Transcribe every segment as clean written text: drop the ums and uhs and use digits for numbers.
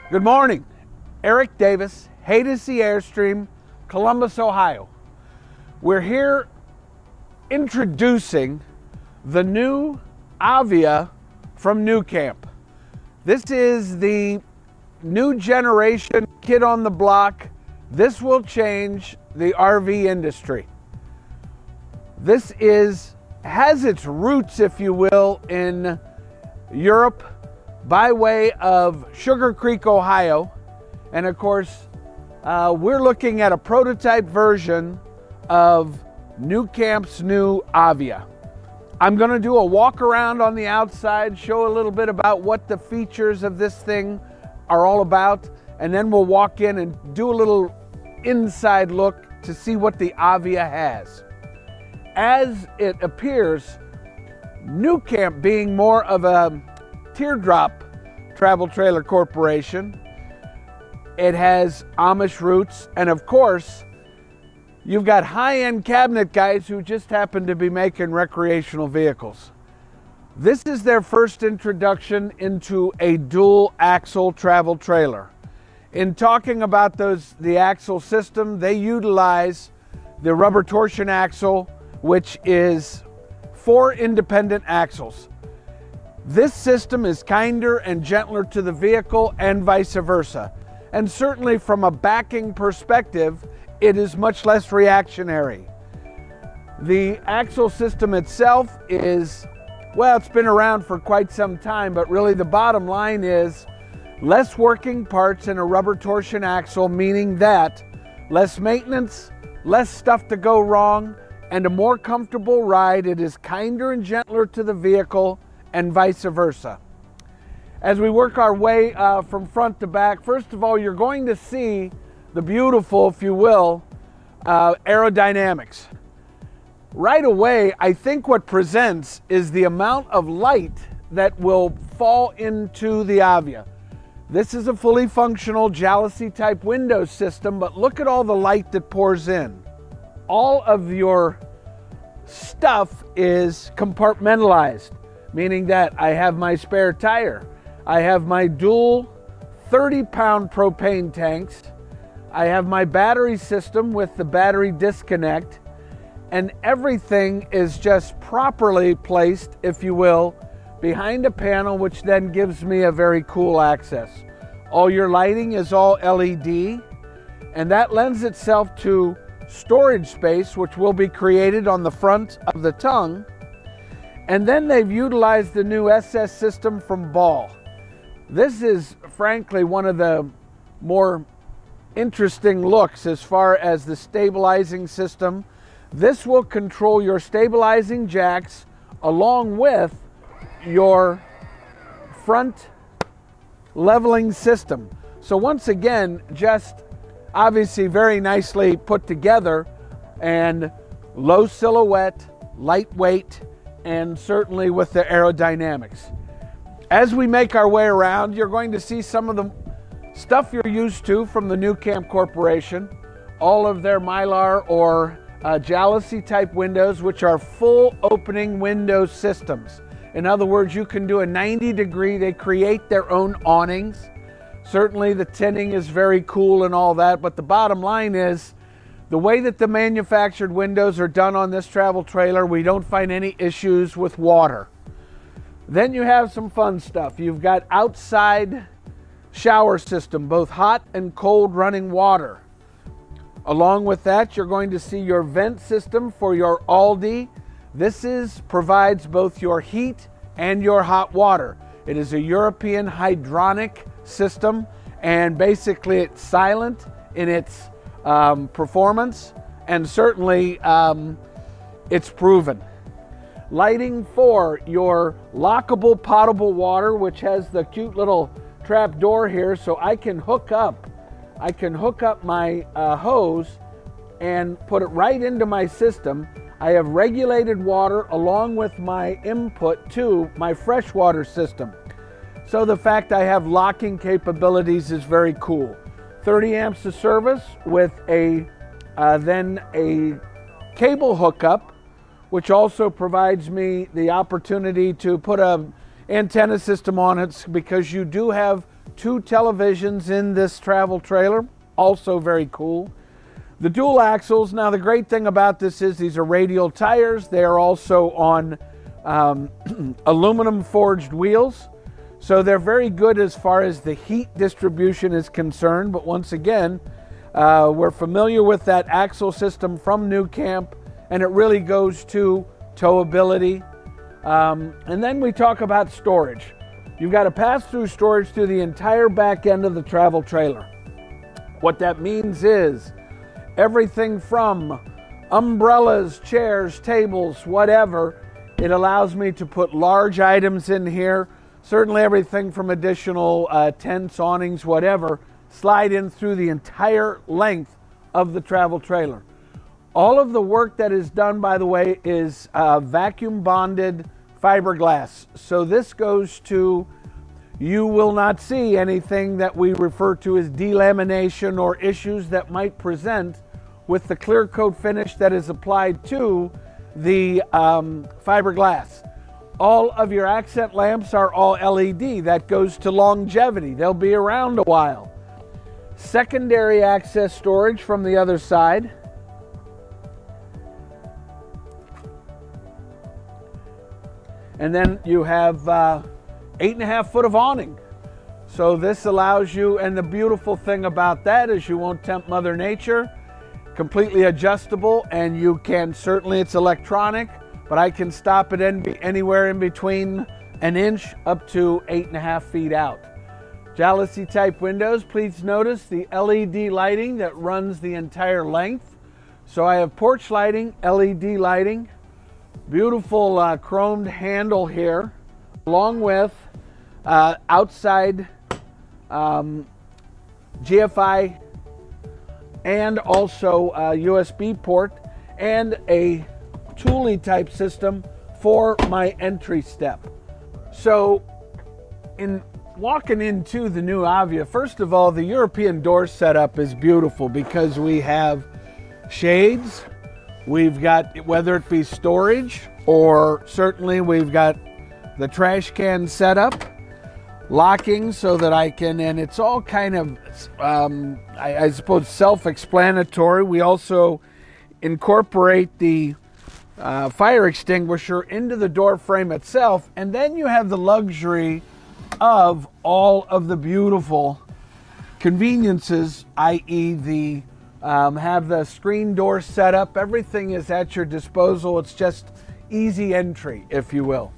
Good morning. Eric Davis, Haydocy Airstream, Columbus, Ohio. We're here introducing the new Avia from NuCamp. This is the new generation kid on the block. This will change the RV industry. This has its roots, if you will, in Europe by way of Sugar Creek, Ohio. And of course, we're looking at a prototype version of NuCamp's new Avia. I'm going to do a walk around on the outside, show a little bit about what the features of this thing are all about, and then we'll walk in and do a little inside look to see what the Avia has. As it appears, NuCamp being more of a teardrop travel trailer corporation, it has Amish roots, and of course you've got high-end cabinet guys who just happen to be making recreational vehicles. This is their first introduction into a dual axle travel trailer. In talking about the axle system, they utilize the rubber torsion axle, which is 4 independent axles. This system is kinder and gentler to the vehicle and vice versa. And certainly from a backing perspective, it is much less reactionary. The axle system itself is, well, it's been around for quite some time, but really the bottom line is less working parts in a rubber torsion axle, meaning that less maintenance, less stuff to go wrong, and a more comfortable ride. It is kinder and gentler to the vehicle and vice versa. As we work our way from front to back, first of all, you're going to see the beautiful, if you will, aerodynamics. Right away, I think what presents is the amount of light that will fall into the Avia. This is a fully functional jalousie type window system, but look at all the light that pours in. All of your stuff is compartmentalized, meaning that I have my spare tire, I have my dual 30-pound propane tanks, I have my battery system with the battery disconnect, and everything is just properly placed, if you will, behind a panel, which then gives me a very cool access. All your lighting is all LED, and that lends itself to storage space, which will be created on the front of the tongue. And then they've utilized the new SS system from Ball. This is frankly one of the more interesting looks as far as the stabilizing system. This will control your stabilizing jacks along with your front leveling system. So once again, just obviously very nicely put together, and low silhouette, lightweight, and certainly with the aerodynamics. As we make our way around, you're going to see some of the stuff you're used to from the NuCamp Corporation. All of their Mylar or jalousie type windows, which are full opening window systems. In other words, you can do a 90-degree, they create their own awnings. Certainly the tinting is very cool and all that, but the bottom line is the way that the manufactured windows are done on this travel trailer, we don't find any issues with water. Then you have some fun stuff. You've got outside shower system, both hot and cold running water. Along with that, you're going to see your vent system for your Aldi. This provides both your heat and your hot water. It is a European hydronic system, and basically it's silent in its performance, and certainly it's proven. Lighting for your lockable potable water, which has the cute little trap door here, so I can hook up my hose and put it right into my system. I have regulated water along with my input to my freshwater system. So the fact I have locking capabilities is very cool. 30 amps of service with then a cable hookup which also provides me the opportunity to put a antenna system on it, because you do have 2 televisions in this travel trailer. Also very cool. The dual axles. Now the great thing about this is these are radial tires. They are also on aluminum forged wheels. So they're very good as far as the heat distribution is concerned. But once again, we're familiar with that axle system from NuCamp, and it really goes to towability. And then we talk about storage. You've got a pass-through storage through the entire back end of the travel trailer. What that means is everything from umbrellas, chairs, tables, whatever. It allows me to put large items in here. Certainly everything from additional tents, awnings, whatever, slide in through the entire length of the travel trailer. All of the work that is done, by the way, is vacuum bonded fiberglass. So this goes to, you will not see anything that we refer to as delamination or issues that might present with the clear coat finish that is applied to the fiberglass. All of your accent lamps are all LED. That goes to longevity. They'll be around a while. Secondary access storage from the other side. And then you have 8.5 foot of awning. So this allows you, and the beautiful thing about that is you won't tempt Mother Nature. Completely adjustable, and you can certainly, it's electronic, but I can stop it anywhere in between an inch up to 8.5 feet out. Jalousie type windows. Please notice the LED lighting that runs the entire length. So I have porch lighting, LED lighting, beautiful chromed handle here, along with outside GFI and also a USB port and a Thule type system for my entry step. So in walking into the new Avia, first of all, the European door setup is beautiful because we have shades, we've got, whether it be storage, or certainly we've got the trash can setup, locking so that I can, and it's all kind of, I suppose, self-explanatory. We also incorporate the fire extinguisher into the door frame itself, and then you have the luxury of all of the beautiful conveniences, i.e. the have the screen door set up. Everything is at your disposal. It's just easy entry, if you will.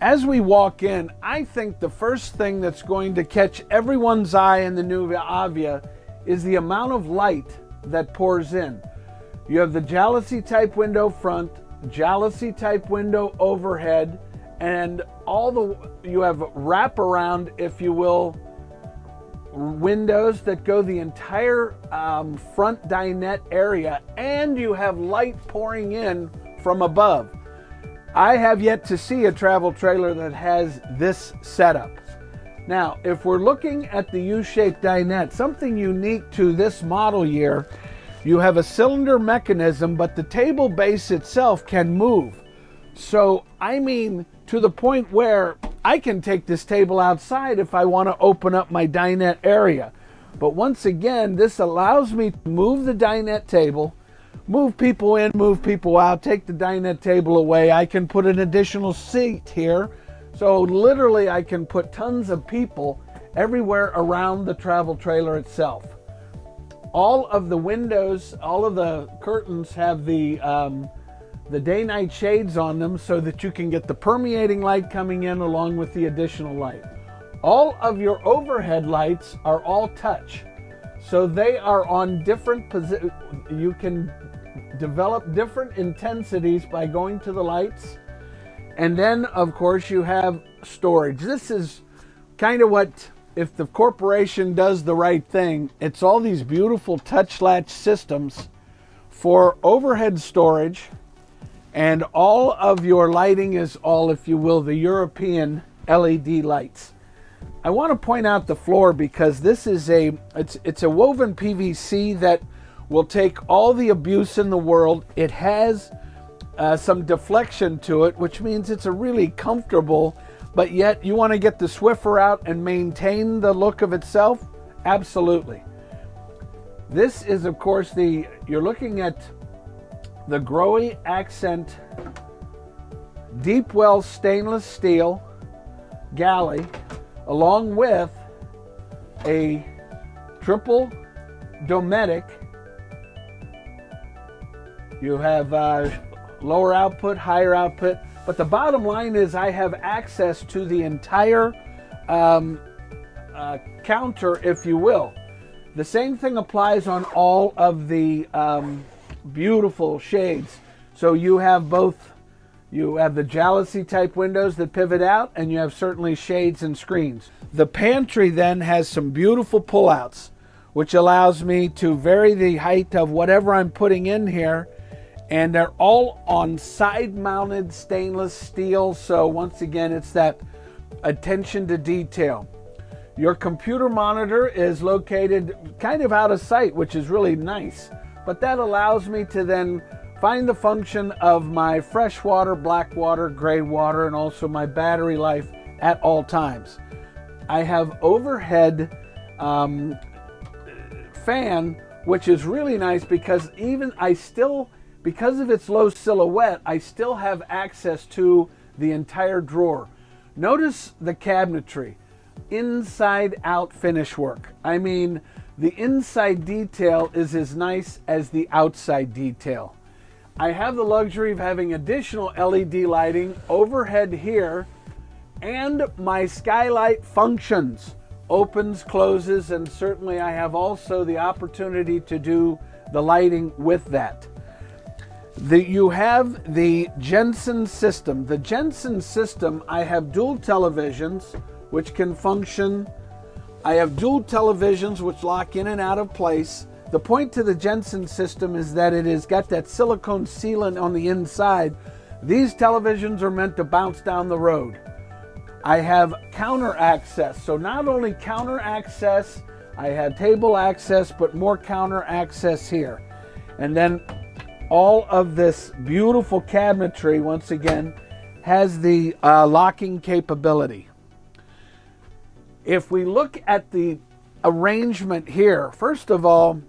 As we walk in, I think the first thing that's going to catch everyone's eye in the new Avia is the amount of light that pours in. You have the jalousie type window front, jalousie type window overhead, and you have wraparound, if you will, windows that go the entire front dinette area, and you have light pouring in from above. I have yet to see a travel trailer that has this setup. Now, if we're looking at the U-shaped dinette, something unique to this model year, you have a cylinder mechanism, but the table base itself can move. So, I mean, to the point where I can take this table outside if I want to open up my dinette area. But once again, this allows me to move the dinette table, move people in, move people out, take the dinette table away. I can put an additional seat here. So literally I can put tons of people everywhere around the travel trailer itself. All of the windows, all of the curtains have the day-night shades on them so that you can get the permeating light coming in along with the additional light. All of your overhead lights are all touch. So they are on different positions. You can develop different intensities by going to the lights. And then, of course, you have storage. This is kind of what, if the corporation does the right thing, it's all these beautiful touch latch systems for overhead storage, and all of your lighting is all, if you will, the European LED lights. I want to point out the floor because this is it's a woven PVC that will take all the abuse in the world. It has some deflection to it, which means it's a really comfortable, but yet you want to get the Swiffer out and maintain the look of itself? Absolutely. This is, of course, you're looking at the Grohe Accent deep well stainless steel galley, along with a triple Dometic. You have lower output, higher output, but the bottom line is I have access to the entire counter, if you will. The same thing applies on all of the beautiful shades. So you have both, you have the jalousie type windows that pivot out, and you have certainly shades and screens. The pantry then has some beautiful pullouts, which allows me to vary the height of whatever I'm putting in here, and they're all on side mounted stainless steel. So once again, it's that attention to detail. Your computer monitor is located kind of out of sight, which is really nice, but that allows me to then find the function of my fresh water, black water, gray water, and also my battery life at all times. I have overhead fan, which is really nice because because of its low silhouette, I still have access to the entire drawer. Notice the cabinetry. Inside out finish work. I mean, the inside detail is as nice as the outside detail. I have the luxury of having additional LED lighting overhead here, and my skylight functions, opens, closes, and certainly I have also the opportunity to do the lighting with that. You have the Jensen system. The Jensen system, I have dual televisions which can function. I have dual televisions which lock in and out of place. The point to the Jensen system is that it has got that silicone sealant on the inside. These televisions are meant to bounce down the road. I have counter access. So not only counter access, I have table access, but more counter access here. And then all of this beautiful cabinetry, once again, has the locking capability. If we look at the arrangement here, first of all,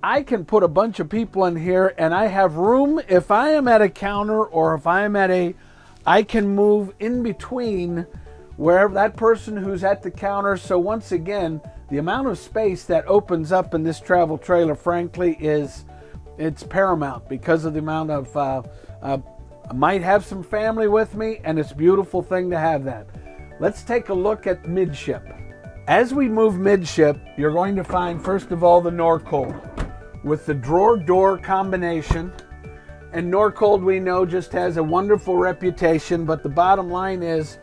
I can put a bunch of people in here, and I have room. If I am at a counter or if I am at I can move in between wherever that person who's at the counter. So once again, the amount of space that opens up in this travel trailer, frankly, it's paramount because of the amount of, I might have some family with me, and it's a beautiful thing to have that. Let's take a look at Midship. As we move Midship, you're going to find, first of all, the Norcold with the drawer door combination. And Norcold, we know, just has a wonderful reputation, but the bottom line is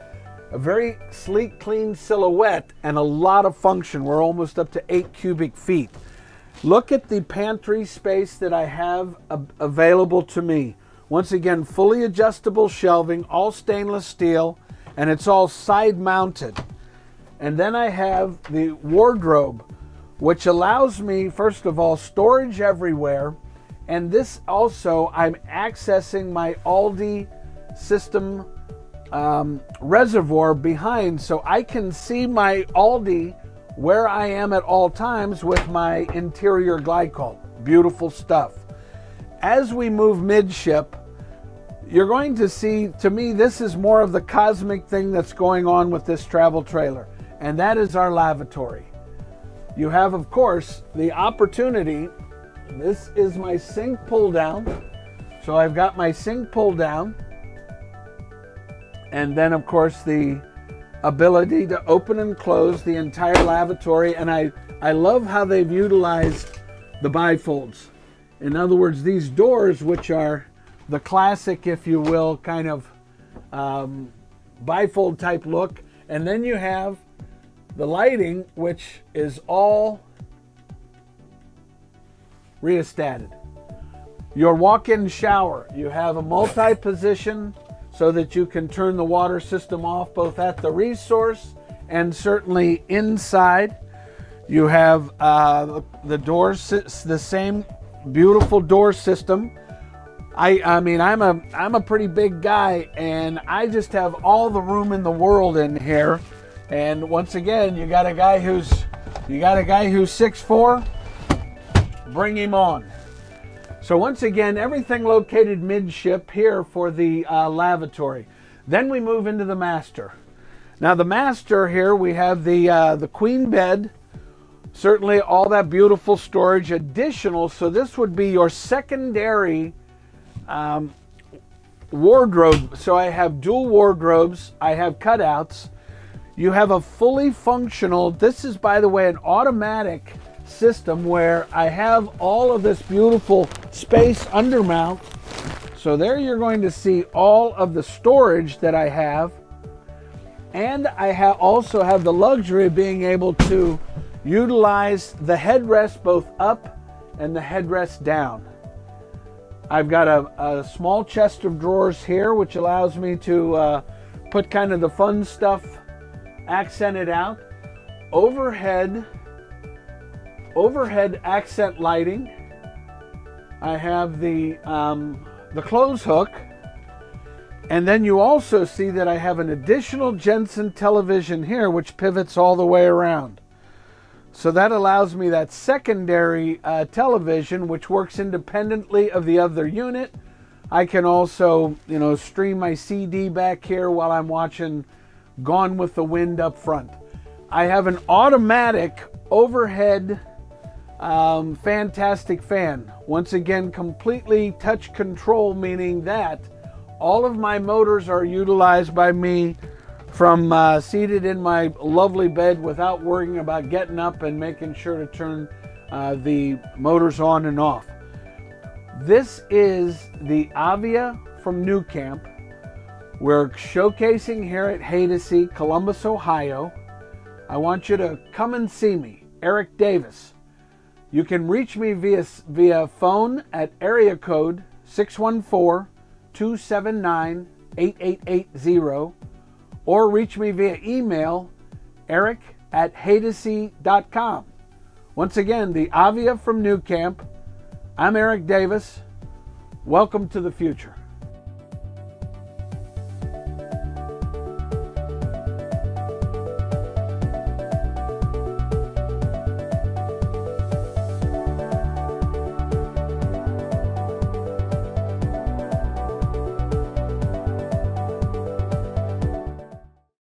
a very sleek, clean silhouette and a lot of function. We're almost up to 8 cubic feet. Look at the pantry space that I have available to me. Once again, fully adjustable shelving, all stainless steel, and it's all side mounted. And then I have the wardrobe, which allows me, first of all, storage everywhere. And this also, I'm accessing my Aldi system reservoir behind, so I can see my Aldi where I am at all times with my interior glycol. Beautiful stuff. As we move Midship, you're going to see, to me, this is more of the cosmic thing that's going on with this travel trailer, and that is our lavatory. You have, of course, the opportunity. This is my sink pull down. So I've got my sink pull down, and then of course the ability to open and close the entire lavatory. And I love how they've utilized the bifolds. In other words, these doors, which are the classic, if you will, kind of bifold type look. And then you have the lighting, which is all rheostated. Your walk-in shower, you have a multi-position so that you can turn the water system off both at the resource and certainly inside. You have the doors, the same beautiful door system. I mean, I'm a pretty big guy, and I just have all the room in the world in here. And once again, you got a guy who's 6'4", bring him on. So once again, everything located midship here for the lavatory. Then we move into the master. Now the master here, we have the queen bed, certainly all that beautiful storage additional. So this would be your secondary wardrobe. So I have dual wardrobes, I have cutouts. You have a fully functional, this is, by the way, an automatic system where I have all of this beautiful space undermount. So there you're going to see all of the storage that I have. And I also have the luxury of being able to utilize the headrest both up and the headrest down. I've got a small chest of drawers here, which allows me to put kind of the fun stuff accented out. Overhead accent lighting. I have the clothes hook, and then you also see that I have an additional Jensen television here, which pivots all the way around. So that allows me that secondary television, which works independently of the other unit. I can also, you know, stream my CD back here while I'm watching Gone with the Wind up front. I have an automatic overhead fantastic fan. Once again, completely touch control, meaning that all of my motors are utilized by me from seated in my lovely bed without worrying about getting up and making sure to turn the motors on and off. This is the Avia from NuCamp. We're showcasing here at Haydocy, Columbus, Ohio. I want you to come and see me, Eric Davis. You can reach me via phone at area code 614-279-8880, or reach me via email, eric@haydocy.com. Once again, the Avia from NuCamp. I'm Eric Davis. Welcome to the future.